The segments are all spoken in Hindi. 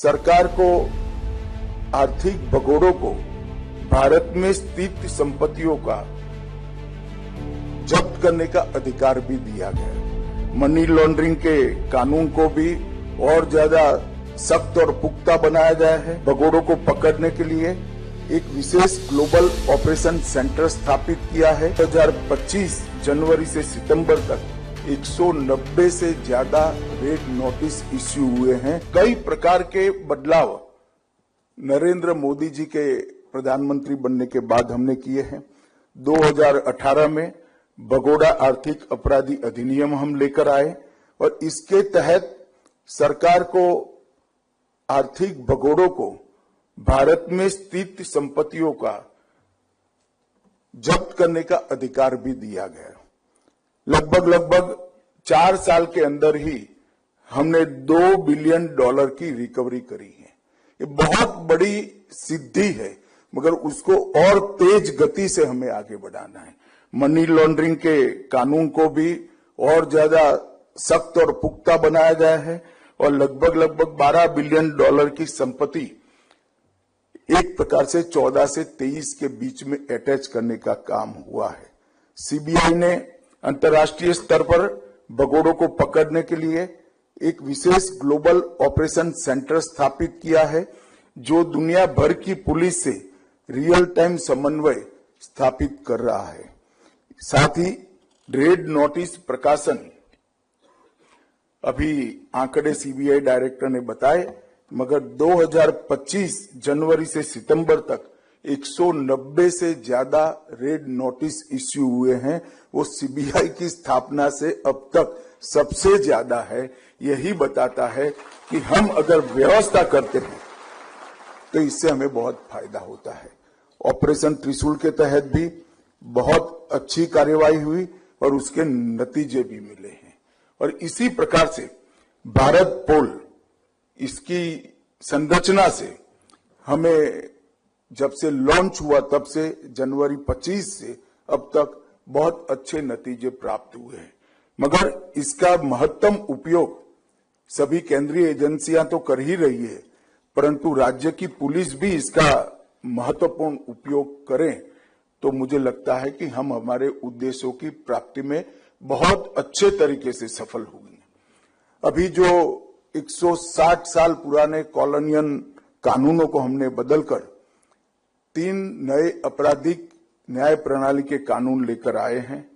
सरकार को आर्थिक भगोड़ों को भारत में स्थित संपत्तियों का जब्त करने का अधिकार भी दिया गया। मनी लॉन्ड्रिंग के कानून को भी और ज्यादा सख्त और पुख्ता बनाया गया है। भगोड़ों को पकड़ने के लिए एक विशेष ग्लोबल ऑपरेशन सेंटर स्थापित किया है। 2025 जनवरी से सितंबर तक 190 से ज्यादा रेड नोटिस इश्यू हुए हैं। कई प्रकार के बदलाव नरेंद्र मोदी जी के प्रधानमंत्री बनने के बाद हमने किए हैं। 2018 में भगोड़ा आर्थिक अपराधी अधिनियम हम लेकर आए और इसके तहत सरकार को आर्थिक भगोड़ों को भारत में स्थित संपत्तियों का जब्त करने का अधिकार भी दिया गया। लगभग 4 साल के अंदर ही हमने $2 बिलियन की रिकवरी करी है। ये बहुत बड़ी सिद्धि है, मगर उसको और तेज गति से हमें आगे बढ़ाना है। मनी लॉन्ड्रिंग के कानून को भी और ज्यादा सख्त और पुख्ता बनाया गया है और लगभग $12 बिलियन की संपत्ति एक प्रकार से 14 से 23 के बीच में अटैच करने का काम हुआ है। सीबीआई ने अंतर्राष्ट्रीय स्तर पर भगोड़ों को पकड़ने के लिए एक विशेष ग्लोबल ऑपरेशन सेंटर स्थापित किया है, जो दुनिया भर की पुलिस से रियल टाइम समन्वय स्थापित कर रहा है। साथ ही रेड नोटिस प्रकाशन, अभी आंकड़े सीबीआई डायरेक्टर ने बताए, मगर 2025 जनवरी से सितंबर तक 190 से ज्यादा रेड नोटिस इश्यू हुए हैं। वो सीबीआई की स्थापना से अब तक सबसे ज्यादा है। यही बताता है कि हम अगर व्यवस्था करते हैं तो इससे हमें बहुत फायदा होता है। ऑपरेशन त्रिशूल के तहत भी बहुत अच्छी कार्यवाही हुई और उसके नतीजे भी मिले हैं। और इसी प्रकार से भारत पोल, इसकी संरचना से हमें जब से लॉन्च हुआ तब से जनवरी 25 से अब तक बहुत अच्छे नतीजे प्राप्त हुए हैं। मगर इसका महत्तम उपयोग सभी केंद्रीय एजेंसियां तो कर ही रही है, परंतु राज्य की पुलिस भी इसका महत्वपूर्ण उपयोग करें तो मुझे लगता है कि हम हमारे उद्देश्यों की प्राप्ति में बहुत अच्छे तरीके से सफल होंगे। अभी जो 160 साल पुराने कॉलोनियल कानूनों को हमने बदलकर 3 नए आपराधिक न्याय प्रणाली के कानून लेकर आए हैं,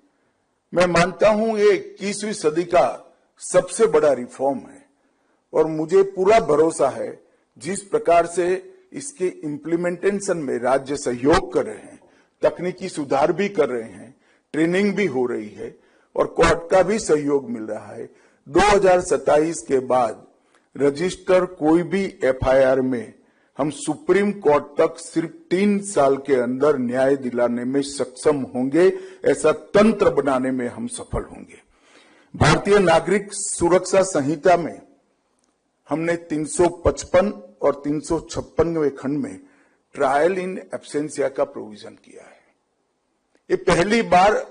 मैं मानता हूं ये 21वीं सदी का सबसे बड़ा रिफॉर्म है और मुझे पूरा भरोसा है जिस प्रकार से इसके इम्प्लीमेंटेशन में राज्य सहयोग कर रहे हैं, तकनीकी सुधार भी कर रहे हैं, ट्रेनिंग भी हो रही है और कोर्ट का भी सहयोग मिल रहा है। 2027 के बाद रजिस्टर कोई भी एफआईआर में हम सुप्रीम कोर्ट तक सिर्फ 3 साल के अंदर न्याय दिलाने में सक्षम होंगे। ऐसा तंत्र बनाने में हम सफल होंगे। भारतीय नागरिक सुरक्षा संहिता में हमने 355 और 356वें खंड में ट्रायल इन एब्सेंशिया का प्रोविजन किया है। ये पहली बार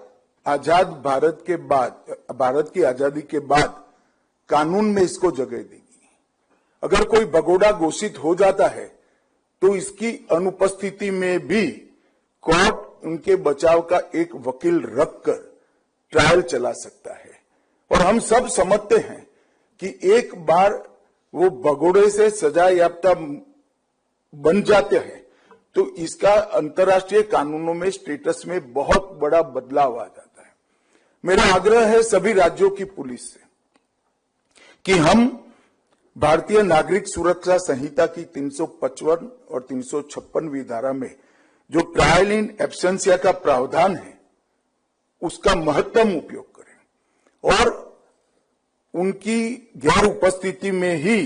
आजाद भारत के बाद, भारत की आजादी के बाद कानून में इसको जगह देगी। अगर कोई भगोड़ा घोषित हो जाता है तो इसकी अनुपस्थिति में भी कोर्ट उनके बचाव का एक वकील रखकर ट्रायल चला सकता है। और हम सब समझते हैं कि एक बार वो भगोड़े से सजा याफ्ता बन जाते हैं तो इसका अंतर्राष्ट्रीय कानूनों में स्टेटस में बहुत बड़ा बदलाव आ जाता है। मेरा आग्रह है सभी राज्यों की पुलिस से कि हम भारतीय नागरिक सुरक्षा संहिता की 355 और 356वीं धारा में जो ट्रायल इन एब्सेंशिया का प्रावधान है उसका महत्तम उपयोग करें और उनकी गैर उपस्थिति में ही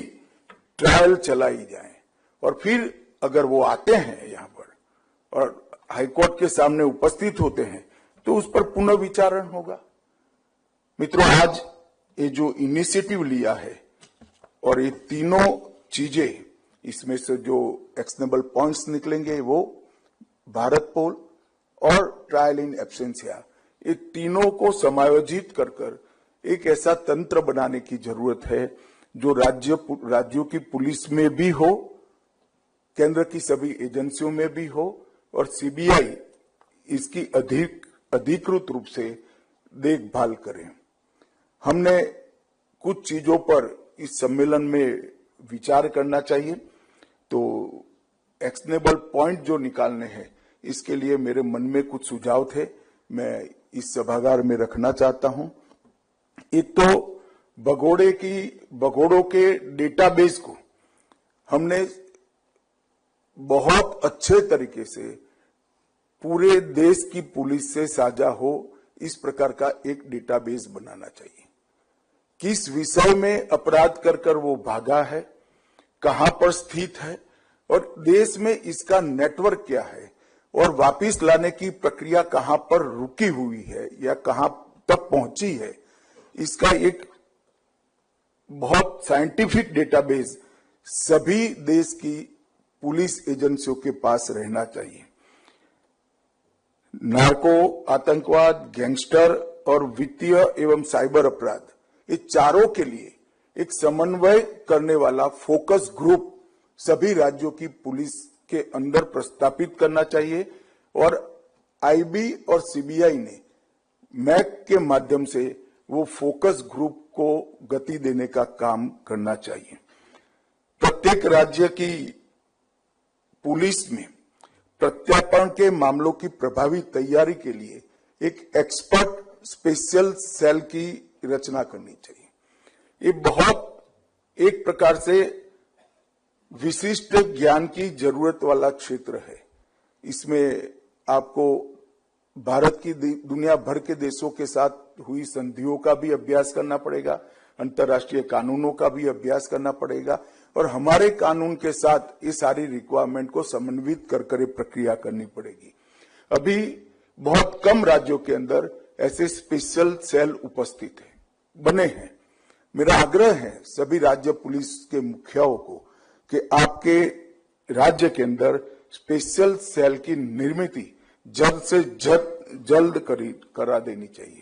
ट्रायल चलाई जाए। और फिर अगर वो आते हैं यहाँ पर और हाईकोर्ट के सामने उपस्थित होते हैं तो उस पर पुनर्विचारण होगा। मित्रों, आज ये जो इनिशिएटिव लिया है और ये तीनों चीजें, इसमें से जो एक्शनेबल पॉइंट्स निकलेंगे वो भारत पोल और ट्रायल इन एब्सेंशिया, ये तीनों को समायोजित कर एक ऐसा तंत्र बनाने की जरूरत है जो राज्यों की पुलिस में भी हो, केंद्र की सभी एजेंसियों में भी हो, और सीबीआई इसकी अधिकृत रूप से देखभाल करे। हमने कुछ चीजों पर इस सम्मेलन में विचार करना चाहिए, तो एक्शनेबल पॉइंट जो निकालने हैं, इसके लिए मेरे मन में कुछ सुझाव थे, मैं इस सभागार में रखना चाहता हूं। एक तो भगोड़ों के डेटाबेस को हमने बहुत अच्छे तरीके से पूरे देश की पुलिस से साझा हो, इस प्रकार का एक डेटाबेस बनाना चाहिए। किस विषय में अपराध कर वो भागा है, कहां पर स्थित है, और देश में इसका नेटवर्क क्या है, और वापस लाने की प्रक्रिया कहां पर रुकी हुई है या कहां तक पहुंची है, इसका एक बहुत साइंटिफिक डेटाबेस सभी देश की पुलिस एजेंसियों के पास रहना चाहिए। नार्को, आतंकवाद, गैंगस्टर और वित्तीय एवं साइबर अपराध, ये चारों के लिए एक समन्वय करने वाला फोकस ग्रुप सभी राज्यों की पुलिस के अंदर प्रस्तापित करना चाहिए, और आईबी और सीबीआई ने मैक के माध्यम से वो फोकस ग्रुप को गति देने का काम करना चाहिए। प्रत्येक राज्य की पुलिस में प्रत्यार्पण के मामलों की प्रभावी तैयारी के लिए एक एक्सपर्ट स्पेशल सेल की रचना करनी चाहिए। ये बहुत एक प्रकार से विशिष्ट ज्ञान की जरूरत वाला क्षेत्र है। इसमें आपको भारत की दुनिया भर के देशों के साथ हुई संधियों का भी अभ्यास करना पड़ेगा, अंतर्राष्ट्रीय कानूनों का भी अभ्यास करना पड़ेगा, और हमारे कानून के साथ ये सारी रिक्वायरमेंट को समन्वित कर प्रक्रिया करनी पड़ेगी। अभी बहुत कम राज्यों के अंदर ऐसे स्पेशल सेल उपस्थित है, बने हैं। मेरा आग्रह है सभी राज्य पुलिस के मुखियाओं को कि आपके राज्य के अंदर स्पेशल सेल की निर्मित जल्द से जल्द करा देनी चाहिए,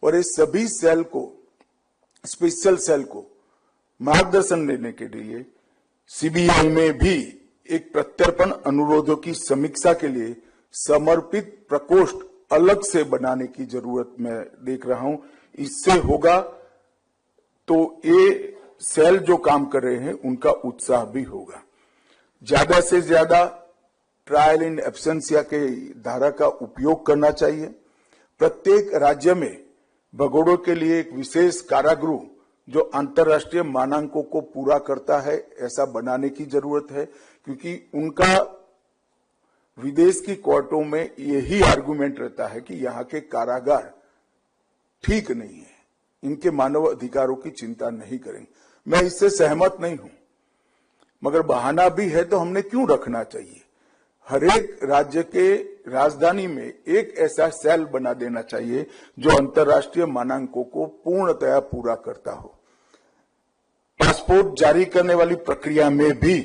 और इस सभी सेल को, स्पेशल सेल को मार्गदर्शन देने के लिए सीबीआई में भी एक प्रत्यर्पण अनुरोधों की समीक्षा के लिए समर्पित प्रकोष्ठ अलग से बनाने की जरूरत मैं देख रहा हूं। इससे होगा तो ये सेल जो काम कर रहे हैं उनका उत्साह भी होगा। ज्यादा से ज्यादा ट्रायल इन एब्सेंसिया के धारा का उपयोग करना चाहिए। प्रत्येक राज्य में भगोड़ों के लिए एक विशेष कारागृह जो अंतर्राष्ट्रीय मानकों को पूरा करता है, ऐसा बनाने की जरूरत है, क्योंकि उनका विदेश की कोर्टों में यही आर्गुमेंट रहता है कि यहाँ के कारागार ठीक नहीं है, इनके मानव अधिकारों की चिंता नहीं करेंगे। मैं इससे सहमत नहीं हूं, मगर बहाना भी है तो हमने क्यों रखना चाहिए। हरेक राज्य के राजधानी में एक ऐसा सेल बना देना चाहिए जो अंतर्राष्ट्रीय मानकों को पूर्णतया पूरा करता हो। पासपोर्ट जारी करने वाली प्रक्रिया में भी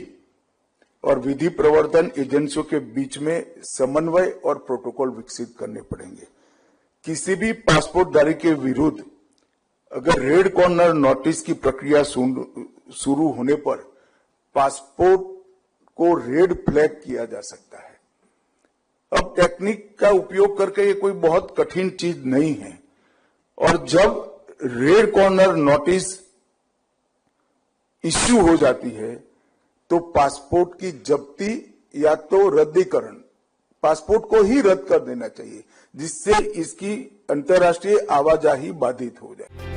और विधि प्रवर्तन एजेंसियों के बीच में समन्वय और प्रोटोकॉल विकसित करने पड़ेंगे। किसी भी पासपोर्ट जारी के विरुद्ध अगर रेड कॉर्नर नोटिस की प्रक्रिया शुरू होने पर पासपोर्ट को रेड फ्लैग किया जा सकता है। अब टेक्निक का उपयोग करके ये कोई बहुत कठिन चीज नहीं है, और जब रेड कॉर्नर नोटिस इश्यू हो जाती है तो पासपोर्ट की जब्ती या तो रद्दीकरण, पासपोर्ट को ही रद्द कर देना चाहिए, जिससे इसकी अंतर्राष्ट्रीय आवाजाही बाधित हो जाए।